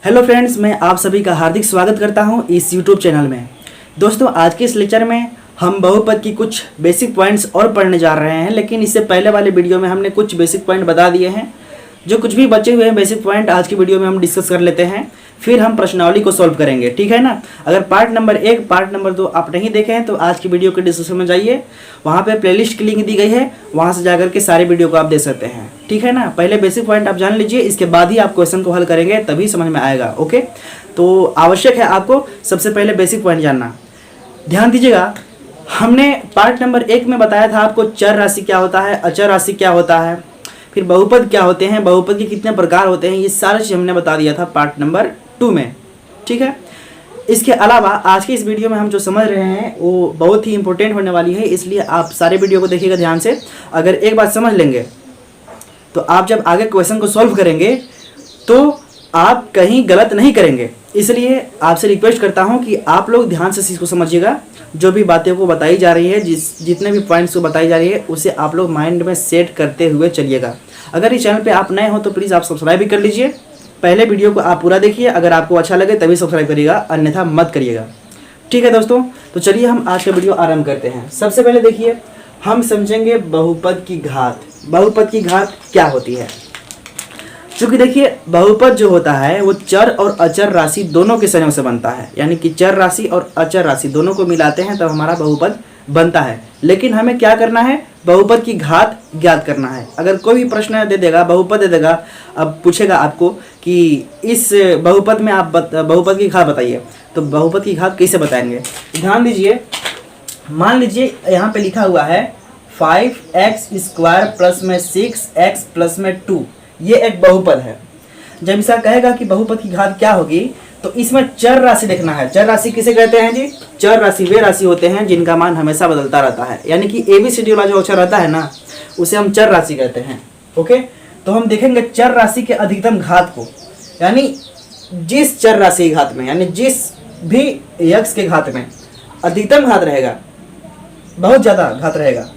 Hello friends, मैं आप सभी का हार्दिक स्वागत करता हूं इस यूट्यूब चैनल में। दोस्तों, आज के इस लेक्चर में हम बहुपद की कुछ बेसिक पॉइंट्स और पढ़ने जा रहे हैं, लेकिन इससे पहले वाले वीडियो में हमने कुछ बेसिक पॉइंट बता दिए हैं। जो कुछ भी बचे हुए हैं बेसिक पॉइंट आज की वीडियो में हम डिस्कस कर लेते हैं, फिर हम प्रश्नावली को सॉल्व करेंगे, ठीक है ना। अगर पार्ट नंबर 1 पार्ट नंबर 2 आप नहीं देखे हैं तो आज की वीडियो के डिस्क्रिप्शन में जाइए, वहाँ पे प्लेलिस्ट की लिंक दी गई है, वहाँ से जाकर के सारे वीडियो को आप देख सकते हैं, ठीक है ना। पहले बेसिक पॉइंट आप जान लीजिए, इसके बाद ही आप क्वेश्चन को हल करेंगे, तभी समझ में आएगा। ओके, तो आवश्यक है आपको सबसे पहले बेसिक पॉइंट जानना। ध्यान दीजिएगा, हमने पार्ट नंबर 1 में बताया था आपको चर राशि क्या होता है, अचर राशि क्या होता है, फिर बहुपद क्या होते हैं, बहुपद के कितने प्रकार होते हैं, ये सारा चीज़ हमने बता दिया था पार्ट नंबर 2 में, ठीक है। इसके अलावा आज की इस वीडियो में हम जो समझ रहे हैं वो बहुत ही इंपॉर्टेंट होने वाली है, इसलिए आप सारे वीडियो को देखिएगा ध्यान से। अगर एक बात समझ लेंगे तो आप जब आगे क्वेश्चन को सॉल्व करेंगे तो आप कहीं गलत नहीं करेंगे। इसलिए आपसे रिक्वेस्ट करता हूं कि आप लोग ध्यान से इसको समझिएगा। जो भी बातें को बताई जा रही है, जितने भी पॉइंट्स को बताई जा रही है, उसे आप लोग माइंड में सेट करते हुए चलिएगा। अगर इस चैनल पे आप नए हो तो प्लीज़ आप सब्सक्राइब भी कर लीजिए। पहले वीडियो को आप पूरा देखिए, अगर आपको अच्छा लगे तभी सब्सक्राइब करिएगा, अन्यथा मत करिएगा, ठीक है दोस्तों। तो चलिए हम आज का वीडियो आरंभ करते हैं। सबसे पहले देखिए, हम समझेंगे बहुपद की घात। बहुपद की घात क्या होती है? क्योंकि देखिए, बहुपद जो होता है वो चर और अचर राशि दोनों के संयोग से बनता है, यानी कि चर राशि और अचर राशि दोनों को मिलाते हैं तब हमारा बहुपद बनता है। लेकिन हमें क्या करना है? बहुपद की घात ज्ञात करना है। अगर कोई भी प्रश्न दे देगा, बहुपद दे देगा, अब पूछेगा आपको कि इस बहुपद में आप बहुपद की घात बताइए, तो बहुपद की घात कैसे बताएंगे? ध्यान दीजिए, मान लीजिए यहाँ पे लिखा हुआ है 5x² प्लस में 6x प्लस में 2, ये एक बहुपद है। जब ऐसा कहेगा कि बहुपद की घात क्या होगी, तो इसमें चर राशि देखना है। चर राशि किसे कहते हैं जी? चर राशि वे राशि होते हैं जिनका मान हमेशा बदलता रहता है, यानी कि ABCD वाला जो अक्षर रहता है ना, उसे हम चर राशि कहते हैं। ओके, तो हम देखेंगे चर राशि के अधिकतम घात को, यानी जिस चर राशि के घात में, यानी जिस भी x के घात में अधिकतम घात रहेगा, बहुत ज़्यादा घात रहेगा,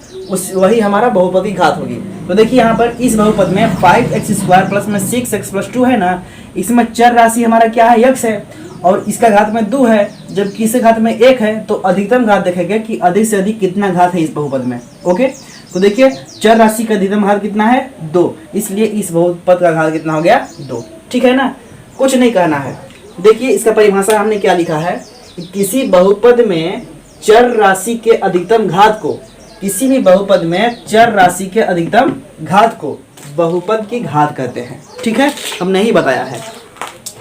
वही हमारा बहुपद की घात होगी। तो देखिए यहाँ पर इस बहुपद में 5x² प्लस में 6x प्लस 2 है ना, इसमें चर राशि हमारा क्या है? x है, और इसका घात में 2 है, जबकि इसके घात में 1 है। तो अधिकतम घात देखेंगे कि अधिक से अधिक कितना घात है इस बहुपद में। ओके, तो देखिए चर राशि का अधिकतम घात कितना है? 2, इसलिए इस बहुपद का घात कितना हो गया? 2, ठीक है ना। कुछ नहीं कहना है। देखिए इसका परिभाषा हमने क्या लिखा है कि किसी बहुपद में चर राशि के अधिकतम घात को, किसी भी बहुपद में चर राशि के अधिकतम घात को बहुपद की घात कहते हैं, ठीक है। हमने ही बताया है।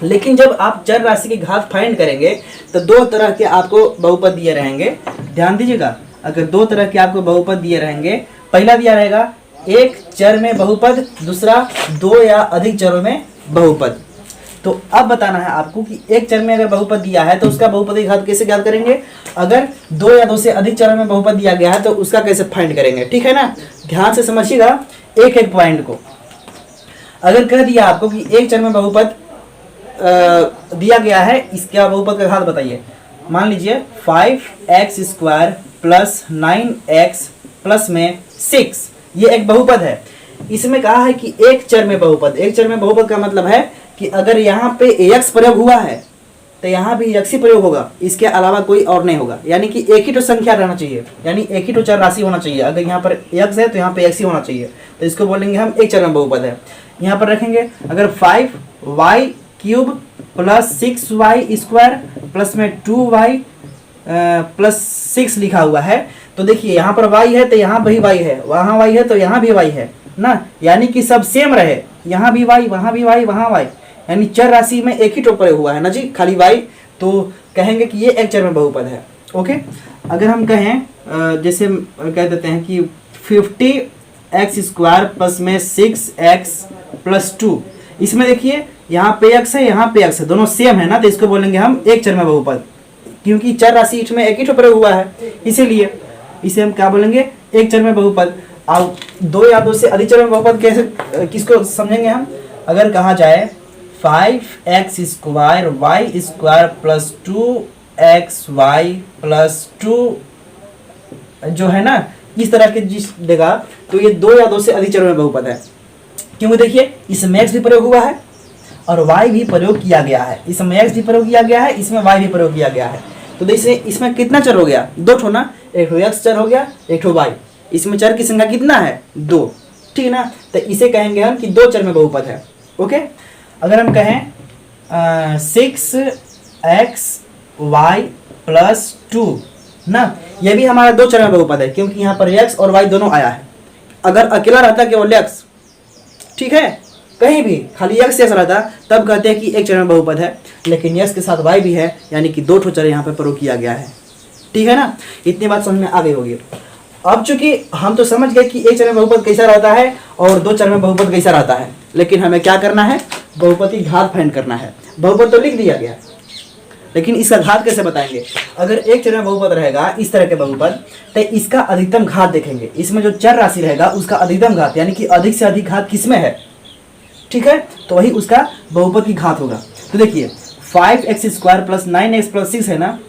लेकिन जब आप चर राशि की घात फाइंड करेंगे तो दो तरह के आपको बहुपद दिए रहेंगे। ध्यान दीजिएगा, अगर दो तरह के आपको बहुपद दिए रहेंगे, पहला दिया रहेगा एक चर में बहुपद, दूसरा 2 या अधिक चरों में बहुपद। तो अब बताना है आपको कि एक चर में अगर बहुपद दिया है तो उसका बहुपद की घात कैसे ज्ञात करेंगे, अगर 2 या 2 से अधिक चरों में बहुपद दिया गया है तो उसका कैसे फाइंड करेंगे, ठीक है ना। ध्यान से समझिएगा एक एक पॉइंट को। अगर कह दिया आपको कि एक चर में बहुपद दिया गया है, इसका बहुपद का घात बताइए। मान लीजिए 5x² प्लस 9x प्लस में 6, ये एक बहुपद है। इसमें कहा है कि एक चर में बहुपद। एक चर में बहुपद का मतलब है कि अगर यहाँ पे x प्रयोग हुआ है तो यहाँ भी x ही प्रयोग होगा, इसके अलावा कोई और नहीं होगा। यानी कि एक ही तो संख्या रहना चाहिए, यानी एक ही तो चर राशि होना चाहिए। अगर यहाँ पर x है तो यहाँ पे x ही होना चाहिए, तो इसको बोलेंगे हम एक चर में बहुपद है। यहाँ पर रखेंगे अगर 5y³ प्लस 6y² प्लस में 2y प्लस 6 लिखा हुआ है, तो देखिए यहाँ पर y है तो यहाँ भी y है, वहाँ y है तो यहाँ भी y है ना, यानी कि सब सेम रहे, यहाँ भी y, वहाँ भी y, वहाँ y, यानी चर राशि में एक ही तो प्रयोग हुआ है ना जी, खाली y, तो कहेंगे कि ये एक चर में बहुपद है। ओके, अगर हम कहें जैसे कह देते हैं कि 50x² प्लस में 6x प्लस 2, इसमें देखिए यहाँ पे x है, यहाँ पे x है, दोनों सेम है ना, तो इसको बोलेंगे हम एक चर में बहुपद, क्योंकि चर राशि इसमें एक ही तो प्रयोग हुआ है, इसीलिए इसे हम क्या बोलेंगे? एक चर में बहुपद। अब 2 या 2 से अधिक चर में बहुपद कैसे, किसको समझेंगे हम? अगर कहा जाए 5x² y² plus 2xy plus 2 जो है ना, इस तरह के जिस देगा तो ये 2 या 2 से अधिक चरों में बहुपद है। क्योंकि देखिए इसमें x भी प्रयोग हुआ है और y भी प्रयोग किया गया है। इसमें x भी प्रयोग किया गया है, इसमें y भी प्रयोग किया गया है। तो देखिए इसमें कितना चर हो गया, दो ठो ना, एक ठो x चर हो गया, एक ठो y। इसमें चर की संख्या कितना है, दो, ठीक है ना। तो इसे कहेंगे हम कि दो चर में बहुपद है। ओके, अगर हम कहें 6xy+2 ना, ये भी हमारा दो चर में बहुपद है क्योंकि यहाँ पर x और y दोनों आया है। अगर अकेला रहता केवल x, ठीक है, कहीं भी खाली x रहता तब कहते हैं कि एक चर में बहुपद है, लेकिन x के साथ y भी है, यानी कि दो ठो चर यहाँ पर प्रयोग किया गया है, ठीक है ना। इतनी बात समझ में आ गई होगी। अब चूंकि हम तो समझ गए कि एक चर में बहुपद कैसा रहता है और दो चर में बहुपद कैसा रहता है, लेकिन हमें क्या करना है, बहुपद की घात फाइंड करना है। बहुपद तो लिख दिया गया, लेकिन इसका घात कैसे बताएंगे। अगर एक चर में बहुपद रहेगा इस तरह के बहुपद, तो इसका अधिकतम घात देखेंगे। इसमें जो चर राशि रहेगा उसका अधिकतम घात, यानी कि अधिक से अधिक घात किसमें है, ठीक है, तो वही उसका बहुपद की घात होगा। तो देखिए 5x² + 9x + 6 है ना,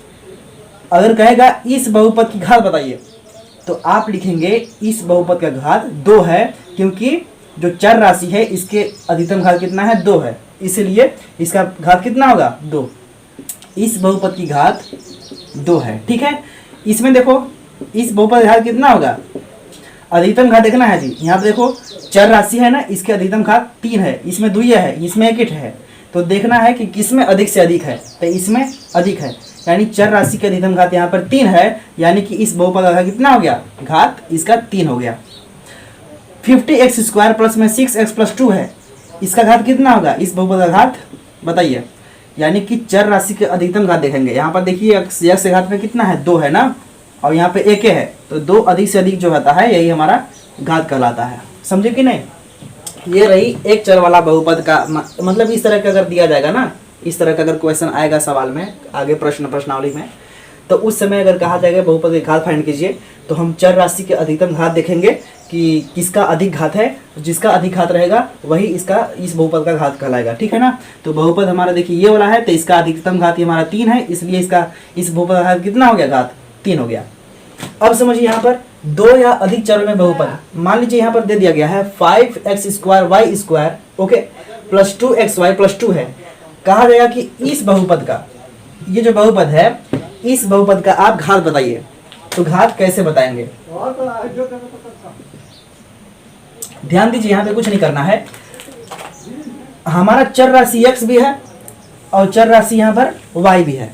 अगर कहेगा इस बहुपद की घात बताइए, तो आप लिखेंगे इस बहुपद का घात 2 है, क्योंकि जो चर राशि है इसके अधिकतम घात कितना है, 2 है, इसलिए इसका घात कितना होगा, 2। इस बहुपद की घात 2 है, ठीक है। इसमें देखो इस बहुपद का घात कितना होगा, अधिकतम घात देखना है जी। यहाँ पे देखो चर राशि है ना, इसके अधिकतम घात 3 है, इसमें 2 है, इसमें 1 है, तो देखना है कि किसमें अधिक से अधिक है, तो इसमें अधिक है, यानी चर राशि के अधिकतम घात यहाँ पर 3 है, यानी कि इस बहुपद का घात कितना हो गया, घात इसका 3 हो गया। 50x² प्लस में 6x + 2 है, इसका घात कितना होगा, इस बहुपद का घात बताइए, यानी कि चर राशि के अधिकतम घात देखेंगे। यहाँ पर देखिए x के घात में कितना है, 2 है ना, और यहाँ पे 1 है, तो 2 अधिक से अधिक जो होता है यही हमारा घात कहलाता है। समझे कि नहीं। ये रही एक चर वाला बहुपद का मतलब। इस तरह का अगर दिया जाएगा ना, इस तरह का अगर क्वेश्चन आएगा सवाल में आगे प्रश्नावली में, तो उस समय अगर कहा जाएगा बहुपद की घात फाइंड कीजिए, तो हम चर राशि के अधिकतम घात देखेंगे कि किसका अधिक घात है, जिसका अधिक घात रहेगा वही इसका इस बहुपद का घात कहलाएगा, ठीक है ना। तो बहुपद हमारा देखिए ये वाला है, तो इसका अधिकतम घात हमारा 3 है, इसलिए इसका इस बहुपद का घात कितना हो गया, घात 3 हो गया। अब समझिए यहाँ पर दो या अधिक चरों में बहुपद, मान लीजिए यहाँ पर दे दिया गया है 5x² y², ओके, + 2xy + 2 है। कहा जाएगा कि इस बहुपद का, ये जो बहुपद है इस बहुपद का आप घात बताइए। तो घात कैसे बताएंगे, ध्यान दीजिए, यहाँ पे कुछ नहीं करना है। हमारा चर राशि x भी है और चर राशि यहाँ पर y भी है,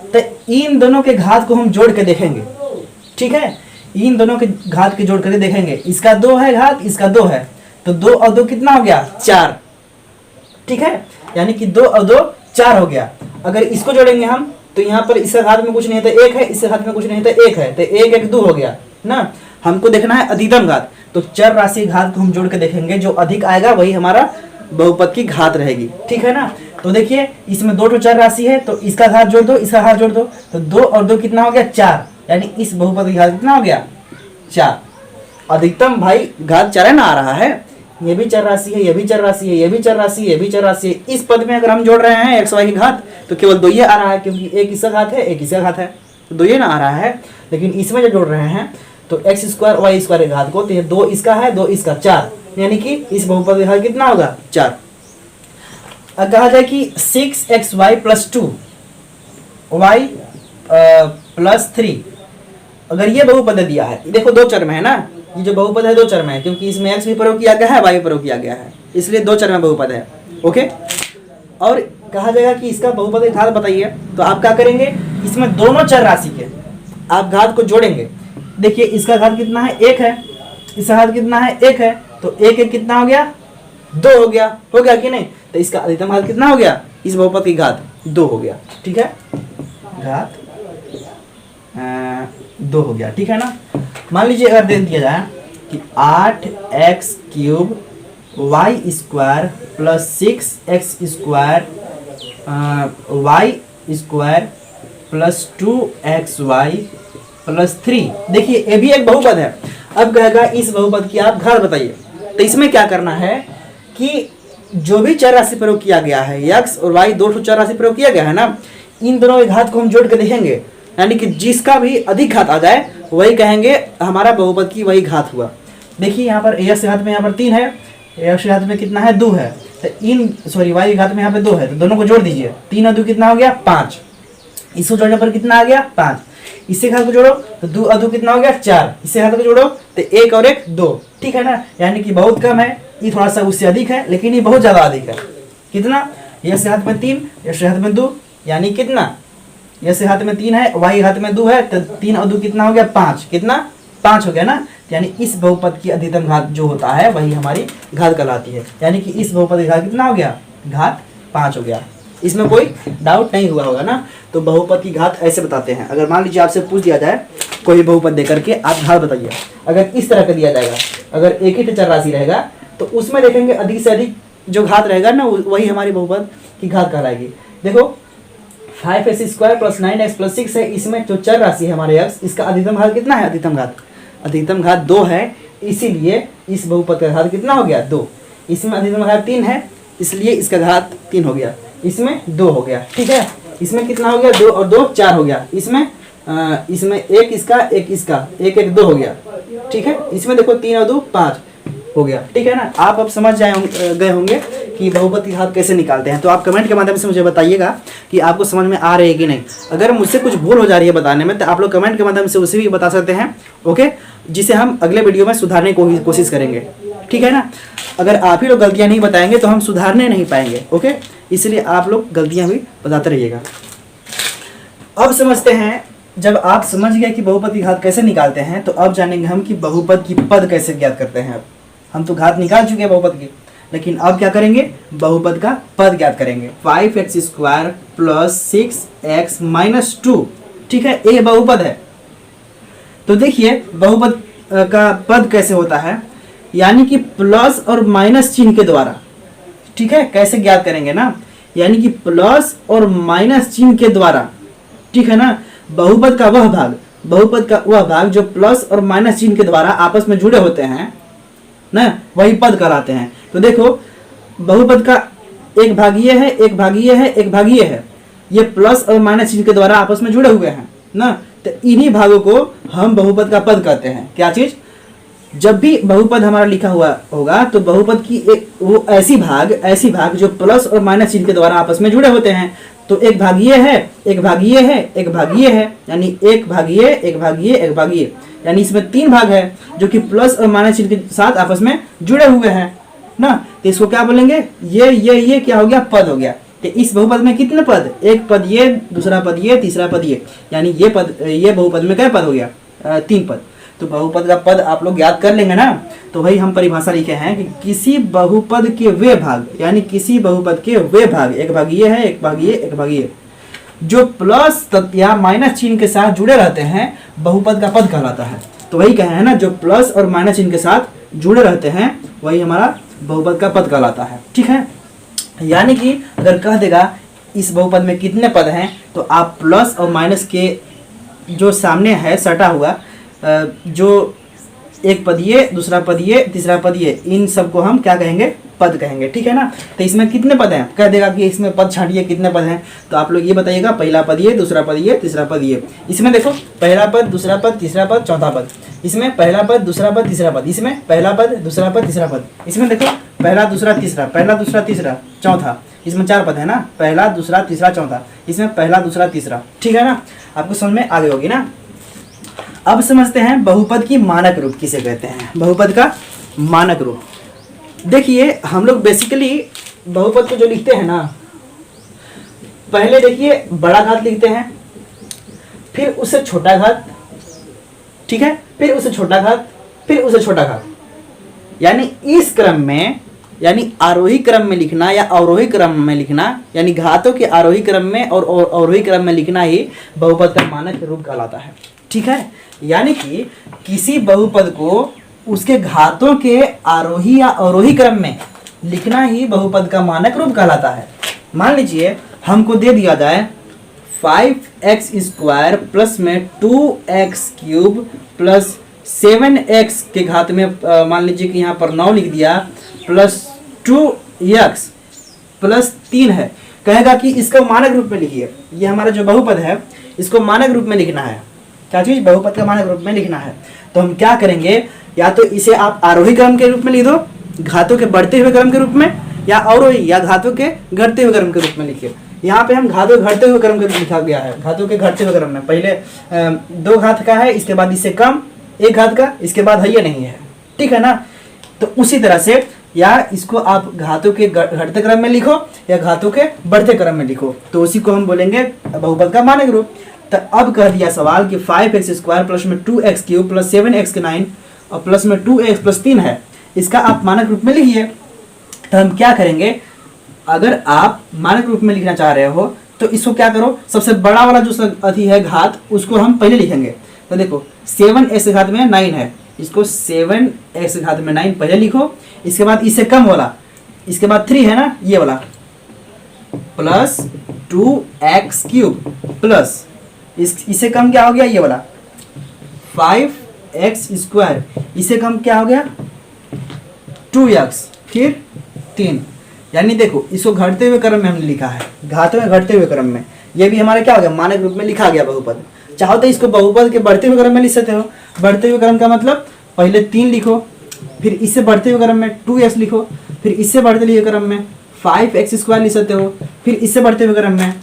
तो इन दोनों के घात को हम जोड़ के देखेंगे, ठीक है। इन दोनों के घात के जोड़ करके देखेंगे, इसका 2 है घात, इसका 2 है, तो 2 और 2 कितना हो गया, 4, ठीक है, यानी कि 2 और 2 4 हो गया। अगर इसको जोड़ेंगे हम, तो यहाँ पर इसका घात में कुछ नहीं है तो 1 है, इसके घात में कुछ नहीं है तो 1 है, तो 1 1 2 हो गया ना। हमको देखना है अधिकतम घात, तो चर राशि घात को हम जोड़ के देखेंगे, जो अधिक आएगा वही हमारा बहुपद की घात रहेगी, ठीक है ना। तो देखिए इसमें 2 चर राशि है, तो इसका घात जोड़ दो, इसका घात जोड़ दो, तो 2 और 2 कितना हो गया, 4, यानी इस बहुपद की घात कितना हो गया, 4। अधिकतम भाई घात 4 है ना आ रहा है, ये भी चर राशि है, ये भी चर राशि है, ये भी चर राशि है, ये भी चर राशि है। इस पद में अगर हम जोड़ रहे हैं x y की घात, तो केवल 2 आ रहा है, क्योंकि एक इसका घात है, एक इसका घात है, तो 2 ना आ रहा है। लेकिन इसमें जो जोड़ रहे हैं तो x² y² के घात को, तो ये 2 इसका है, 2 इसका, 4, यानी कि इस बहुपद का घात कितना होगा, 4। अब कहा जाए कि 6xy + 2 y + 3, अगर ये बहुपद दिया है, देखो 2 चर में है ना, ये जो बहुपद है 2 चर में है, क्योंकि इसमें x भी प्रयोग किया गया है, y भी प्रयोग किया गया है, इसलिए 2 चर में बहुपद है, ओके। और कहा जाएगा कि इसका बहुपद का घात बताइए, तो आप क्या करेंगे, इसमें दोनों चर राशि के आप घात को जोड़ेंगे। देखिए इसका घात कितना है, 1 है, इसका घात कितना है, 1 है, तो 1 1 कितना हो गया, 2 हो गया कि नहीं। तो इसका अधिकतम घात कितना हो गया, इस बहुपद की घात 2 हो गया, ठीक है, घात 2 हो गया, ठीक है ना। मान लीजिए अगर दे दिया जाए कि 8x³ y² + 6x² y² + 2xy + 3, देखिए ये भी एक बहुपद है। अब कहेगा इस बहुपद की आप घात बताइए। तो इसमें क्या करना है कि जो भी चर राशि प्रयोग किया गया है, x और y 2 चर राशि प्रयोग किया गया है ना, इन दोनों के घात को हम जोड़ के देखेंगे, यानी कि जिसका भी अधिक घात आ जाए वही कहेंगे हमारा बहुपद की वही घात हुआ। देखिए यहाँ पर x घात में यहाँ पर 3 है, एक्स घात में कितना है 2 है, तो इन सॉरी वाई घात में यहाँ पे 2 है, तो दोनों को जोड़ दीजिए। 3 और 2 कितना हो गया 5, इसको जोड़ने पर कितना आ गया 5, इससे घात को जोड़ो तो 2 और 2 कितना हो गया 4, इससे घात को जोड़ो तो 1 और 1 2, ठीक है ना। यानी कि बहुत कम है, ये थोड़ा सा उससे अधिक है, लेकिन ये बहुत ज्यादा अधिक है। कितना, एक्स घात में 3, एक्स घात में 2, यानी कितना, एक्स हाथ में 3 है, वाई हाथ में 2 है, तो 3 और 2 कितना हो गया 5, कितना 5 हो गया ना। यानी इस बहुपद की अधिकतम घात जो होता है वही हमारी घात कहलाती है। यानी कि इस बहुपद की घात कितना हो गया, घात 5 हो गया। इसमें कोई डाउट नहीं हुआ होगा ना। तो बहुपद की घात ऐसे बताते हैं। अगर मान लीजिए आपसे पूछ दिया जाए कोई बहुपद देकर के आप घात बताइए, अगर इस तरह का दिया जाएगा, अगर एक ही चर राशि रहेगा तो उसमें देखेंगे अधिक से अधिक जो घात रहेगा ना वही हमारी बहुपद की घात कहलाएगी। देखो 5x² + 9x + 6 है, इसमें जो चर राशि है हमारे x, इसका अधिकतम घात कितना है, अधिकतम घात 2 है, इसीलिए इस बहुपद का घात कितना हो गया 2। इसमें अधिकतम घात 3 है, इसलिए इसका घात 3 हो गया, इसमें 2 हो गया, ठीक है। इसमें कितना हो गया 2 और 2 4 हो गया, इसमें एक इसका 1 1 2 हो गया, ठीक है। इसमें देखो 3 और 2 5 हो गया, ठीक है ना। आप अब समझ गए होंगे कि बहुपद की घात कैसे निकालते हैं। तो आप कमेंट के माध्यम से मुझे बताइएगा कि आपको समझ में आ रही है कि नहीं। अगर मुझसे कुछ भूल हो जा रही है बताने में तो आप लोग कमेंट के माध्यम से उसे भी बता सकते हैं, ओके, जिसे हम अगले वीडियो में सुधारने की कोशिश करेंगे, ठीक है ना। अगर आप ही लोग गलतियां नहीं बताएंगे तो हम सुधारने नहीं पाएंगे, ओके, इसलिए आप लोग गलतियां भी बताते रहिएगा। अब समझते हैं, जब आप समझ गए कि बहुपद की घात कैसे निकालते हैं तो अब जानेंगे हम कि बहुपद की पद कैसे ज्ञात करते हैं। हम तो घात निकाल चुके हैं बहुपद की, लेकिन अब क्या करेंगे, बहुपद का पद ज्ञात करेंगे। 5x² + 6x - 2, ठीक है, ये बहुपद है। तो देखिए बहुपद का पद कैसे होता है, यानी कि प्लस और माइनस चिन्ह के द्वारा, ठीक है। कैसे ज्ञात करेंगे ना, यानी कि प्लस और माइनस चिन्ह के द्वारा, ठीक है ना। बहुपद का वह भाग जो प्लस और माइनस चिन्ह के द्वारा आपस में जुड़े होते हैं ना, वही पद कहलाते हैं। तो देखो बहुपद का एक भाग ये है, एक भाग ये है, एक भाग ये है, ये प्लस और माइनस चिन्ह के द्वारा आपस में जुड़े हुए हैं ना। तो इन्हीं भागों को हम बहुपद का पद कहते हैं। क्या चीज, जब भी बहुपद हमारा लिखा हुआ होगा तो बहुपद की एक वो ऐसी भाग जो प्लस और माइनस चिन्ह के द्वारा आपस में जुड़े होते हैं। तो एक भाग ये है, एक भाग ये है, एक भाग ये है, यानी एक भाग ये, एक भाग ये, एक भाग ये, यानी इसमें 3 भाग है जो कि प्लस और माइनस चिन्ह के साथ आपस में जुड़े हुए हैं ना। तो इसको क्या बोलेंगे, ये क्या हो गया, पद हो गया। तो इस बहुपद में कितने पद, एक पद ये, दूसरा पद ये, तीसरा पद ये, यानी ये बहुपद में क्या पद हो गया, 3 पद। तो बहुपद का पद आप लोग याद कर लेंगे ना। तो वही हम परिभाषा लिखे हैं कि किसी बहुपद के वे भाग, यानी किसी बहुपद के वे भाग, एक भाग ये है, एक भाग ये, एक भाग ये, जो प्लस या माइनस चिन्ह के साथ जुड़े रहते हैं, बहुपद का पद कहलाता है। तो वही कहे हैं ना, जो प्लस और माइनस चिन्ह के साथ जुड़े रहते हैं वही हमारा बहुपद का पद कहलाता है, ठीक है। यानी कि अगर कह देगा इस बहुपद में कितने पद हैं, तो आप प्लस और माइनस के जो सामने है सटा हुआ, जो एक पद ये, दूसरा पद ये, तीसरा पद ये, इन सबको हम क्या कहेंगे, पद कहेंगे, ठीक है ना। तो इसमें कितने पद हैं, कह देगा कि इसमें पद छांटिए कितने पद हैं, तो आप लोग ये बताइएगा, पहला पद ये, दूसरा पद ये, तीसरा पद ये। इसमें देखो पहला पद, दूसरा पद, तीसरा पद, चौथा पद। इसमें पहला पद, दूसरा पद, तीसरा पद। इसमें पहला पद, दूसरा पद, तीसरा पद। इसमें देखो पहला दूसरा तीसरा, पहला दूसरा तीसरा, चौथा। इसमें 4 पद है ना, पहला दूसरा तीसरा चौथा। इसमें पहला दूसरा तीसरा, ठीक है ना। आपको समझ में आ गई होगी ना। अब समझते हैं बहुपद की मानक रूप किसे कहते हैं। बहुपद का मानक रूप, देखिए हम लोग बेसिकली बहुपद को जो लिखते हैं ना, पहले देखिए बड़ा घात लिखते हैं, फिर उससे छोटा घात, ठीक है, फिर उससे छोटा घात, फिर उससे छोटा घात, यानी इस क्रम में, यानी आरोही क्रम में लिखना या अवरोही क्रम में लिखना, यानी घातों के आरोही क्रम में और अवरोही क्रम में लिखना ही बहुपद का मानक रूप कहलाता है, ठीक है। यानी कि किसी बहुपद को उसके घातों के आरोही या अवरोही क्रम में लिखना ही बहुपद का मानक रूप कहलाता है। मान लीजिए हमको दे दिया जाए 5x² प्लस में 2x³ प्लस 7x के घात में मान लीजिए कि यहाँ पर 9 लिख दिया, प्लस 2x प्लस 3 है। कहेगा कि इसको मानक रूप में लिखिए। ये हमारा जो बहुपद है इसको मानक रूप में लिखना है। क्या चीज, बहुपद का मानक रूप में लिखना है। तो हम क्या करेंगे, या तो इसे आप आरोही क्रम के रूप में लिख दो घातों के बढ़ते हुए क्रम के रूप में या अवरोही या घातों के घटते हुए क्रम के रूप में लिखिए। यहाँ पे हम घातों के घटते हुए क्रम के रूप में लिखा गया है, घातों के घटते हुए क्रम में। पहले 2 घात का है, इसके बाद इससे कम 1 घात का, इसके बाद है ये नहीं है, ठीक है ना। तो उसी तरह से या इसको आप घातों के घटते क्रम में लिखो या घातों के बढ़ते क्रम में लिखो, तो उसी को हम बोलेंगे बहुपद का मानक रूप। तो अब कह दिया सवाल कि 5x² प्लस में 2x³ प्लस 7x के 9 और प्लस में 2x प्लस 3 है, इसका आप मानक रूप में लिखिए। तो हम क्या करेंगे, अगर आप मानक रूप में लिखना चाह रहे हो तो इसको क्या करो, सबसे बड़ा वाला जो अति है घात उसको हम पहले लिखेंगे। तो देखो 7x घात में 9 है, इसको 7x घात में 9 पहले लिखो, इसके बाद इससे कम वाला, इसके बाद 3 है ना ये वाला, प्लस 2x³ प्लस इससे कम क्या हो गया ये वाला 5x², इससे कम क्या हो गया 2x, फिर 3। यानी देखो इसको घटते हुए क्रम में हमने लिखा है, घात में घटते हुए क्रम में, ये भी हमारा क्या हो गया मानक रूप में लिखा गया बहुपद। चाहो तो इसको बहुपद के बढ़ते हुए क्रम में लिख सकते हो। बढ़ते हुए क्रम का मतलब पहले 3 लिखो, फिर इससे बढ़ते हुए क्रम में 2x लिखो, फिर इससे बढ़ते हुए क्रम में 5x² लिख सकते हो, फिर इससे बढ़ते हुए क्रम में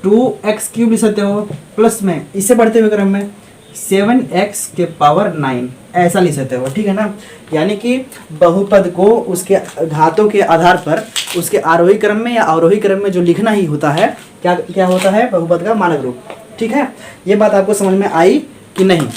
2x³ लिख सकते हो, प्लस में इससे बढ़ते हुए क्रम में 7x⁹ ऐसा लिख सकते हो, ठीक है ना। यानी कि बहुपद को उसके घातों के आधार पर उसके आरोही क्रम में या अवरोही क्रम में जो लिखना ही होता है, क्या क्या होता है बहुपद का मानक रूप, ठीक है। ये बात आपको समझ में आई कि नहीं,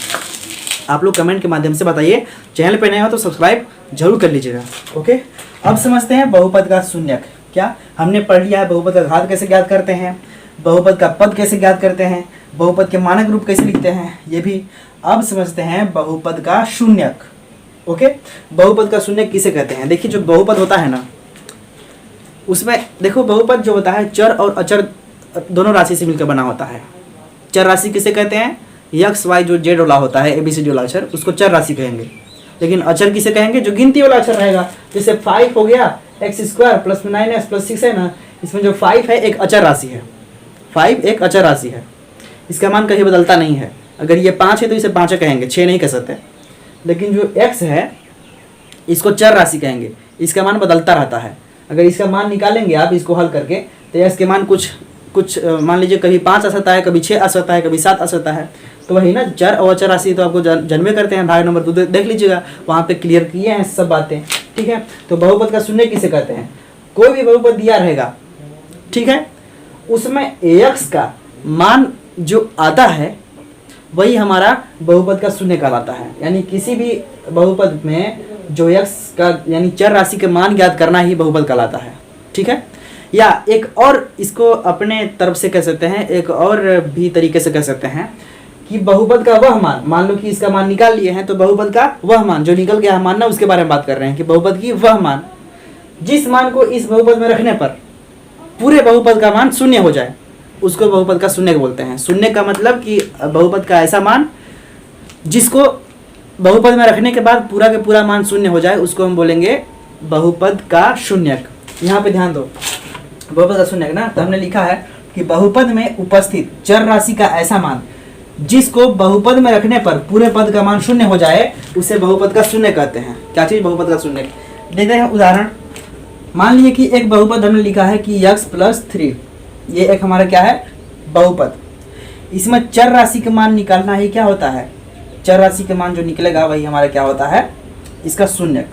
आप लोग कमेंट के माध्यम से बताइए। चैनल पे नए हो तो सब्सक्राइब जरूर कर लीजिएगा, ओके। अब समझते हैं बहुपद का शून्यक। क्या हमने पढ़ लिया है बहुपद का घात कैसे ज्ञात करते हैं, बहुपद का पद कैसे ज्ञात करते हैं, बहुपद के मानक रूप कैसे लिखते हैं, ये भी। अब समझते हैं बहुपद का शून्यक, ओके। बहुपद का शून्यक किसे कहते हैं। देखिए जो बहुपद होता है ना, उसमें देखो बहुपद जो होता है चर और अचर दोनों राशि से मिलकर बना होता है। चर राशि किसे कहते हैं, x y जो z वाला होता है ABCD वाला अक्षर, उसको चर राशि कहेंगे। लेकिन अचर किसे कहेंगे, जो गिनती वाला अक्षर रहेगा। जैसे 5 हो गया x² प्लस में 9x प्लस 6 है ना, इसमें जो 5 है एक अचर राशि है, 5 एक अचर राशि है, इसका मान कहीं बदलता नहीं है। अगर ये 5 है तो इसे 5 कहेंगे, 6 नहीं कह सकते। लेकिन जो x है इसको चर राशि कहेंगे, इसका मान बदलता रहता है। अगर इसका मान निकालेंगे आप इसको हल करके, तो x के मान कुछ मान लीजिए कभी 5 आ सकता है, कभी 6 आ सकता है, कभी 7 आ सकता है। तो वही ना, चर और अचर राशि तो आपको जन्मे करते हैं। भाग नंबर 2 देख लीजिएगा, वहाँ पे क्लियर किए हैं सब बातें, ठीक है। तो बहुपद का शून्य किसे कहते हैं, कोई भी बहुपद दिया रहेगा, ठीक है, उसमें x का मान जो आता है वही हमारा बहुपद का शून्य कहलाता है। यानी किसी भी बहुपद में जो x का यानी चर राशि के मान ज्ञात करना ही बहुपद कहलाता है, ठीक है। या एक और इसको अपने तरफ से कह सकते हैं, एक और भी तरीके से कह सकते हैं कि बहुपद का वह मान लो कि इसका मान निकाल लिए हैं, तो बहुपद का वह मान जो निकल गया मान ना, उसके बारे में बात कर रहे हैं कि बहुपद की वह मान जिस मान को इस बहुपद में रखने पर पूरे बहुपद का मान शून्य हो जाए, उसको बहुपद का शून्य बोलते हैं। शून्य का मतलब कि बहुपद का ऐसा मान जिसको बहुपद में रखने के बाद पूरा के पूरा मान शून्य हो जाए, उसको हम बोलेंगे बहुपद का शून्यक। यहाँ पे ध्यान दो, बहुपद का शून्यक ना, तो हमने लिखा है कि बहुपद में उपस्थित चर राशि का ऐसा मान जिसको बहुपद में रखने पर पूरे पद का मान शून्य हो जाए, उसे बहुपद का शून्य कहते हैं। क्या चीज बहुपद का शून्य, देखते हैं उदाहरण। मान लीजिए कि एक बहुपद हमने लिखा है कि x प्लस 3, ये एक हमारा क्या है बहुपद। इसमें चर राशि का मान निकालना ही क्या होता है, चर राशि का मान जो निकलेगा वही हमारा क्या होता है, इसका शून्यक।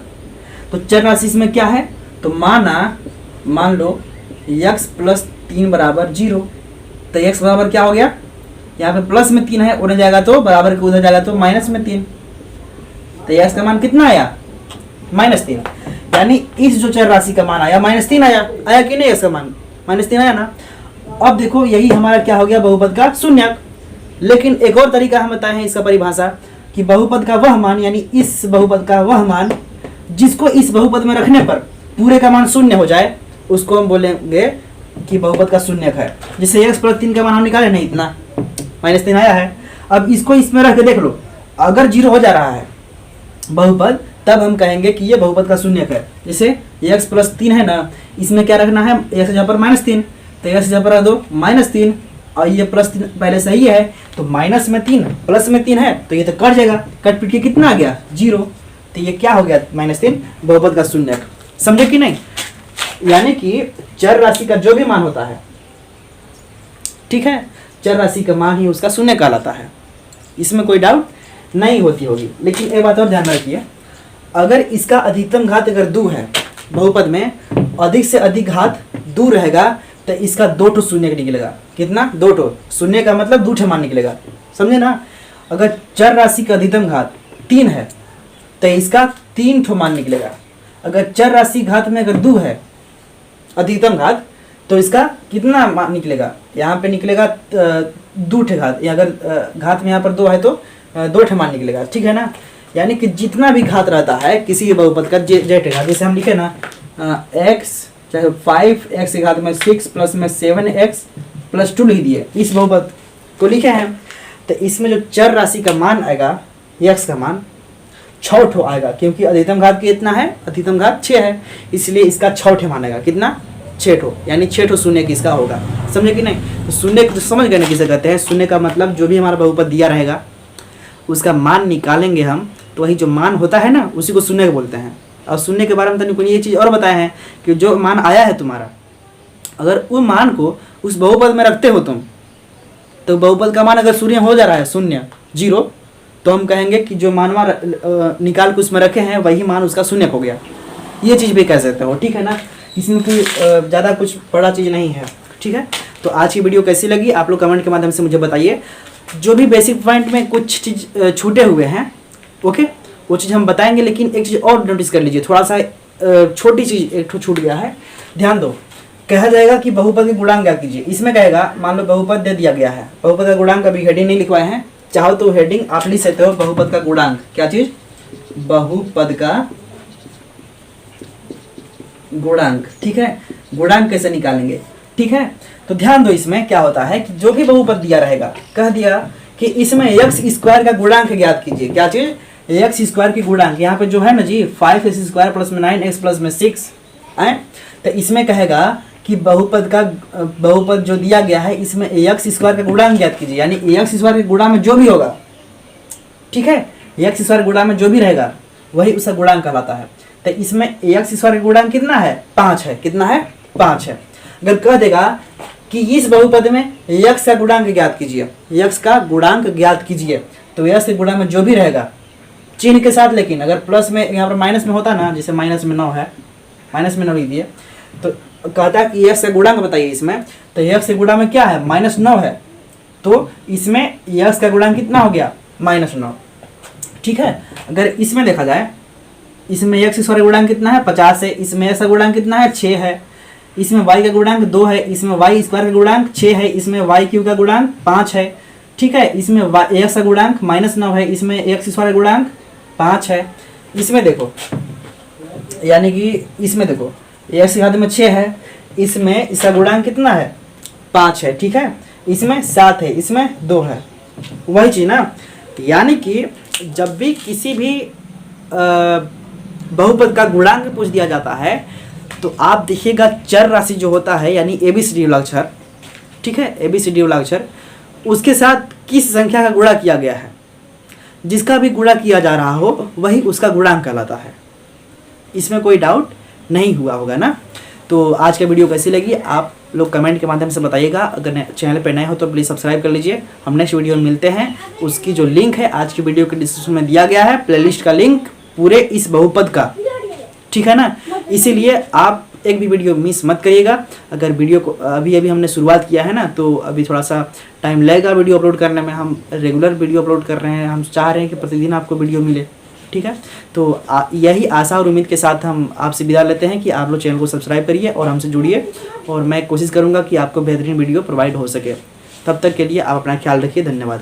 तो चर राशि इसमें क्या है, तो मान लो x प्लस 3 बराबर 0, तो x बराबर क्या हो गया, यहाँ पे प्लस में 3 है, उधर जाएगा तो बराबर के उधर जाएगा तो माइनस में 3, तो x का मान कितना आया -3। यानी इस जो चर राशि का मान आया -3 आया कि नहीं, इसका मान -3 आया ना। अब देखो यही हमारा क्या हो गया बहुपद का शून्यक। लेकिन एक और तरीका हम बताए हैं इसका परिभाषा कि बहुपद का वह मान, यानी इस बहुपद का वह मान जिसको इस बहुपद में रखने पर पूरे का मान शून्य हो जाए, उसको हम बोलेंगे कि बहुपद का शून्यक है। जैसे x प्लस 3 का मान हम निकाले नहीं, इतना -3 आया है। अब इसको इसमें रख के देख लो, अगर 0 हो जा रहा है बहुपद, तब हम कहेंगे कि ये बहुपद का शून्यक है। जैसे x प्लस 3 है ना, इसमें क्या रखना है, x जहाँ पर -3, तो x जहाँ पर रख दो -3, और ये प्लस 3 पहले सही है, तो -3 प्लस में 3 है, तो ये तो कट जाएगा, कट पिट के कितना आ गया 0। तो ये क्या हो गया -3 बहुपद का शून्यक। समझे कि नहीं? यानी कि चर राशि का जो भी मान होता है, ठीक है, चर राशि का मान ही उसका शून्य कहलाता है, इसमें कोई डाउट नहीं होती होगी। लेकिन एक बात और ध्यान रखिए, अगर इसका अधिकतम घात अगर 2 है, बहुपद में अधिक से अधिक घात 2 रहेगा तो इसका 2 ठो शून्य निकलेगा। कितना? 2 ठो शून्य का मतलब 2 ठो मान निकलेगा। समझे ना? अगर चर राशि का अधिकतम घात 3 है तो इसका 3 ठो मान निकलेगा। अगर चर राशि घात में अगर 2 है अधिकतम घात, तो इसका कितना मान निकलेगा? यहाँ पे निकलेगा 2 ठे घात, या अगर घात में यहाँ पर 2 है तो 2 ठे मान निकलेगा। ठीक है ना? यानी कि जितना भी घात रहता है किसी भी बहुपद का जेठ घात, जैसे हम लिखे ना x चाहे 5x के घात में 6 प्लस में 7x प्लस 2 लिख दिए, इस बहुपद को लिखे हैं। तो इसमें जो चर राशि का मान आएगा, x का मान 6 ठो आएगा, क्योंकि अधिकतम घात कितना है? अधिकतम घात 6 है, इसलिए इसका 6 ठे मान आएगा। कितना? 6 ठो, यानी 6 ठो शून्य की इसका होगा। समझे कि नहीं? तो शून्य तो समझ गए ना किसे कहते हैं? शून्य का मतलब जो भी हमारा बहुपद दिया रहेगा उसका मान निकालेंगे हम, तो वही जो मान होता है ना उसी को शून्य बोलते हैं। और शून्य के बारे में तनिक ये चीज़ और बताए हैं कि जो मान आया है तुम्हारा, अगर उस मान को उस बहुपद में रखते हो तुम, तो बहुपद का मान अगर शून्य हो जा रहा है, 0 0, तो हम कहेंगे कि जो मान निकाल के उसमें रखे हैं वही मान उसका शून्य हो गया। ये चीज़ भी कह सकते हो। ठीक है ना? इसमें कोई ज़्यादा कुछ बड़ा चीज़ नहीं है। ठीक है? तो आज की वीडियो कैसी लगी आप लोग कमेंट के माध्यम से मुझे बताइए। जो भी बेसिक पॉइंट में कुछ चीज़ छूटे हुए हैं, ओके, वो चीज़ हम बताएंगे। लेकिन एक चीज़ और नोटिस कर लीजिए, थोड़ा सा छोटी चीज़ एक ठो छूट गया है, ध्यान दो। कहा जाएगा कि बहुपद के गुणांक क्या कीजिए। इसमें कहेगा, मान लो बहुपद दे दिया गया है, बहुपद का गुणांक अभी हेडिंग नहीं लिखवाए हैं, चाहो तो हेडिंग आप लिख सकते हो, बहुपद का गुणांक। क्या चीज़? बहुपद का गुणांक। ठीक है? गुणांक कैसे निकालेंगे? ठीक है? तो ध्यान दो, इसमें क्या होता है कि जो भी बहुपद दिया रहेगा, कह दिया कि इसमें x स्क्वायर का गुणांक ज्ञात कीजिए। क्या चीज? x स्क्वायर की गुणांक। यहाँ पे जो है ना जी 5x स्क्वायर प्लस में 9x प्लस में 6 है, तो इसमें कहेगा कि बहुपद जो दिया गया है इसमें x स्क्वायर का गुणांक ज्ञात कीजिए। यानी x स्क्वायर के गुणा में जो भी होगा, ठीक है, x स्क्वायर गुणा में जो भी रहेगा वही उसका गुणांक कहलाता है। तो इसमें x स्क्वायर का गुणांक कितना है? 5 है। कितना है? 5 है। अगर कह देगा कि इस बहुपद में x का गुणांक ज्ञात कीजिए, x का गुणांक ज्ञात कीजिए, तो x के गुणा में जो भी रहेगा चिन्ह के साथ, लेकिन अगर प्लस में यहाँ पर माइनस में होता ना, जैसे माइनस में 9 है, माइनस में 9 लिख दिए, तो कहता है कि x का गुणांक बताइए इसमें, तो x के गुणा में क्या है? -9 है, तो इसमें x का गुणांक कितना हो गया? -9। ठीक है? अगर इसमें देखा जाए, इसमें x स्क्वायर गुणांक कितना है? 50 है। इसमें x का गुणांक कितना है? 6 है। इसमें y का गुणांक 2 है। इसमें y स्क्वायर का गुणांक 6 है। इसमें y क्यू का गुणांक 5 है। ठीक है? इसमें x का गुणांक -9 है। इसमें x स्क्वायर का गुणांक 5 है। इसमें देखो, यानी कि इसमें देखो x के घात में 6 है, इसमें इसका गुणांक कितना है? 5 है। ठीक है? इसमें 7 है, इसमें 2 है। वही चीज ना, यानी कि जब भी किसी भी बहुपद का गुणांक पूछ दिया जाता है तो आप देखिएगा चर राशि जो होता है, यानी ABCD वाला अक्षर, ठीक है, ABCD वाला अक्षर, उसके साथ किस संख्या का गुणा किया गया है, जिसका भी गुणा किया जा रहा हो वही उसका गुणांक कहलाता है। इसमें कोई डाउट नहीं हुआ होगा ना? तो आज का वीडियो कैसी लगी आप लोग कमेंट के माध्यम से बताइएगा। अगर चैनल पर नए हो तो प्लीज़ सब्सक्राइब कर लीजिए। हम नेक्स्ट वीडियो में मिलते हैं। उसकी जो लिंक है आज की वीडियो के डिस्क्रिप्शन में दिया गया है, प्लेलिस्ट का लिंक पूरे इस बहुपद का, ठीक है ना? इसीलिए आप एक भी वीडियो मिस मत करिएगा। अगर वीडियो को अभी हमने शुरुआत किया है ना, तो अभी थोड़ा सा टाइम लगेगा वीडियो अपलोड करने में। हम रेगुलर वीडियो अपलोड कर रहे हैं, हम चाह रहे हैं कि प्रतिदिन आपको वीडियो मिले, ठीक है? तो यही आशा और उम्मीद के साथ हम आपसे विदा लेते हैं कि आप लोग चैनल को सब्सक्राइब करिए और हमसे जुड़िए, और मैं कोशिश करूँगा कि आपको बेहतरीन वीडियो प्रोवाइड हो सके। तब तक के लिए आप अपना ख्याल रखिए। धन्यवाद।